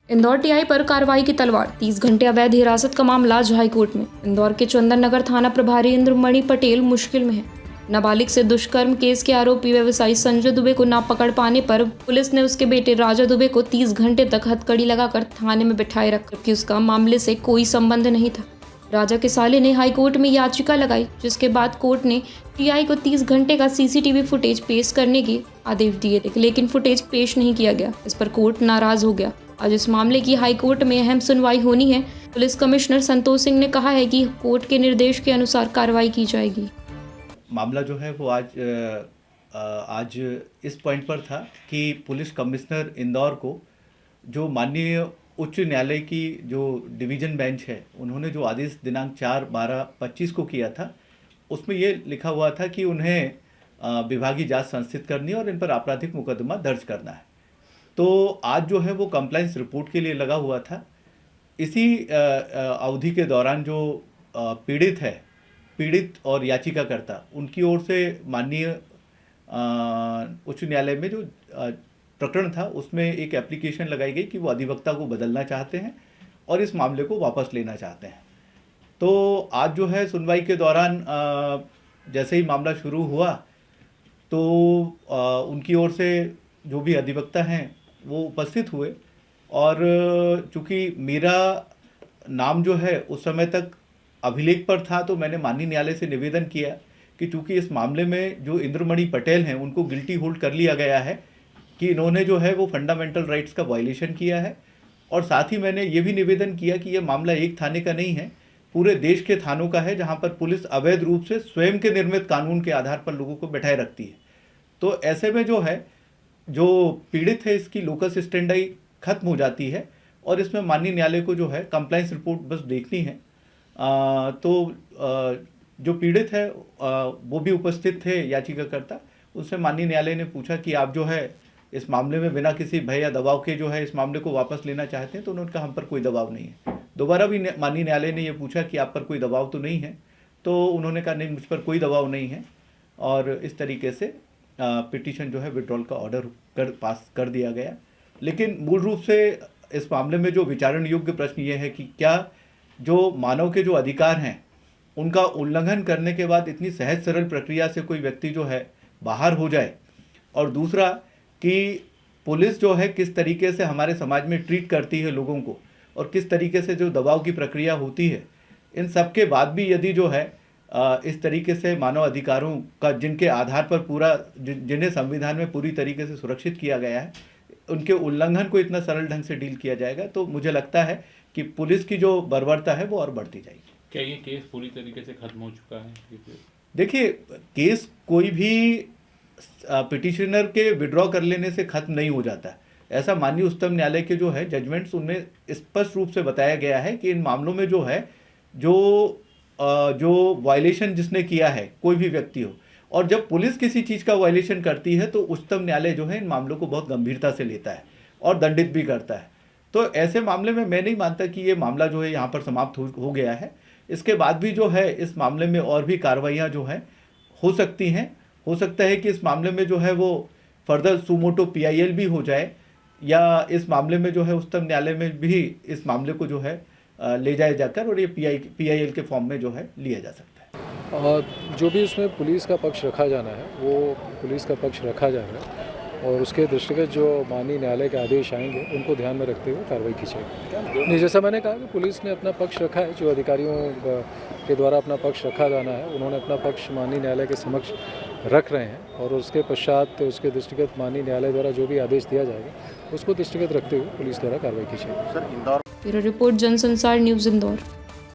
Indore TI पर कार्रवाई की तलवार, 30 घंटे अवैध हिरासत का मामला आज हाईकोर्ट में। इंदौर के चंदन नगर थाना प्रभारी इंद्रमणि पटेल मुश्किल में है। नाबालिग से दुष्कर्म केस के आरोपी व्यवसायी संजय दुबे को ना पकड़ पाने पर पुलिस ने उसके बेटे राजा दुबे को 30 घंटे तक हथकड़ी लगाकर थाने में बिठाए रखा, जबकि उसका मामले से कोई संबंध नहीं था। राजा के साले ने हाईकोर्ट में याचिका लगाई, जिसके बाद कोर्ट ने टीआई को 30 घंटे का सीसीटीवी फुटेज पेश करने के आदेश दिए थे, लेकिन फुटेज पेश नहीं किया गया। इस पर कोर्ट नाराज हो गया। आज इस मामले की हाईकोर्ट में अहम सुनवाई होनी है। पुलिस कमिश्नर संतोष सिंह ने कहा है कि कोर्ट के निर्देश के अनुसार कार्रवाई की जाएगी। मामला जो है वो आज इस पॉइंट पर था कि पुलिस कमिश्नर इंदौर को जो माननीय उच्च न्यायालय की जो डिवीज़न बेंच है, उन्होंने जो आदेश दिनांक 4/12/25 को किया था, उसमें ये लिखा हुआ था कि उन्हें विभागीय जांच संस्थित करनी है और इन पर आपराधिक मुकदमा दर्ज करना है। तो आज जो है वो कंप्लाइंस रिपोर्ट के लिए लगा हुआ था। इसी अवधि के दौरान जो पीड़ित और याचिकाकर्ता, उनकी ओर से माननीय उच्च न्यायालय में जो प्रकरण था उसमें एक एप्लीकेशन लगाई गई कि वो अधिवक्ता को बदलना चाहते हैं और इस मामले को वापस लेना चाहते हैं। तो आज जो है सुनवाई के दौरान जैसे ही मामला शुरू हुआ तो उनकी ओर से जो भी अधिवक्ता हैं वो उपस्थित हुए और चूँकि मेरा नाम जो है उस समय तक अभिलेख पर था, तो मैंने माननीय न्यायालय से निवेदन किया कि चूँकि इस मामले में जो इंद्रमणि पटेल हैं उनको गिल्टी होल्ड कर लिया गया है कि इन्होंने जो है वो फंडामेंटल राइट्स का वायलेशन किया है। और साथ ही मैंने ये भी निवेदन किया कि ये मामला एक थाने का नहीं है, पूरे देश के थानों का है, जहाँ पर पुलिस अवैध रूप से स्वयं के निर्मित कानून के आधार पर लोगों को बैठाए रखती है। तो ऐसे में जो है जो पीड़ित है इसकी लोकस स्टैंडाई खत्म हो जाती है और इसमें माननीय न्यायालय को जो है कंप्लाइंस रिपोर्ट बस देखनी है। जो पीड़ित है वो भी उपस्थित थे, याचिकाकर्ता। उससे माननीय न्यायालय ने पूछा कि आप जो है इस मामले में बिना किसी भय या दबाव के जो है इस मामले को वापस लेना चाहते हैं, तो उन्होंने कहा हम पर कोई दबाव नहीं है। दोबारा भी माननीय न्यायालय ने ये पूछा कि आप पर कोई दबाव तो नहीं है, तो उन्होंने कहा नहीं, मुझ पर कोई दबाव नहीं है। और इस तरीके से पिटीशन जो है विड्रॉल का ऑर्डर पास कर दिया गया। लेकिन मूल रूप से इस मामले में जो विचारण योग्य प्रश्न ये है कि क्या जो मानव के जो अधिकार हैं उनका उल्लंघन करने के बाद इतनी सहज सरल प्रक्रिया से कोई व्यक्ति जो है बाहर हो जाए, और दूसरा कि पुलिस जो है किस तरीके से हमारे समाज में ट्रीट करती है लोगों को और किस तरीके से जो दबाव की प्रक्रिया होती है, इन सब के बाद भी यदि जो है इस तरीके से मानव अधिकारों का जिनके आधार पर पूरा जिन्हें संविधान में पूरी तरीके से सुरक्षित किया गया है, उनके उल्लंघन को इतना सरल ढंग से डील किया जाएगा, तो मुझे लगता है कि पुलिस की जो बर्बरता है वो और बढ़ती जाएगी। क्या ये केस पूरी तरीके से खत्म हो चुका है? देखिए, केस कोई भी पिटिशनर के विड्रॉ कर लेने से खत्म नहीं हो जाता है। ऐसा माननीय उच्चतम न्यायालय के जो है जजमेंट्स, उनमें स्पष्ट रूप से बताया गया है कि इन मामलों में जो है जो वायलेशन जिसने किया है, कोई भी व्यक्ति हो, और जब पुलिस किसी चीज़ का वायलेशन करती है तो उच्चतम न्यायालय जो है इन मामलों को बहुत गंभीरता से लेता है और दंडित भी करता है। तो ऐसे मामले में मैं नहीं मानता कि ये मामला जो है यहाँ पर समाप्त हो गया है। इसके बाद भी जो है इस मामले में और भी कार्रवाइयाँ जो हैं हो सकती हैं। हो सकता है कि इस मामले में जो है वो फर्दर सुमोटो PIL भी हो जाए, या इस मामले में जो है उच्चतम न्यायालय में भी इस मामले को जो है ले जाया जाकर और ये PIL के फॉर्म में जो है लिया जा सकता है। और जो भी उसमें पुलिस का पक्ष रखा जाना है वो पुलिस का पक्ष रखा जाएगा और उसके दृष्टिगत जो माननीय न्यायालय के आदेश आएंगे उनको ध्यान में रखते हुए कार्रवाई की जाएगी। नहीं, जैसा मैंने कहा कि पुलिस ने अपना पक्ष रखा है, जो अधिकारियों के द्वारा अपना पक्ष रखा जाना है उन्होंने अपना पक्ष माननीय न्यायालय के समक्ष रख रहे हैं और उसके पश्चात उसके दृष्टिगत माननीय न्यायालय द्वारा जो भी आदेश दिया जाएगा उसको दृष्टिगत रखते हुए पुलिस द्वारा कार्रवाई की जाएगी। Bureau report, Jansansar news, Indore.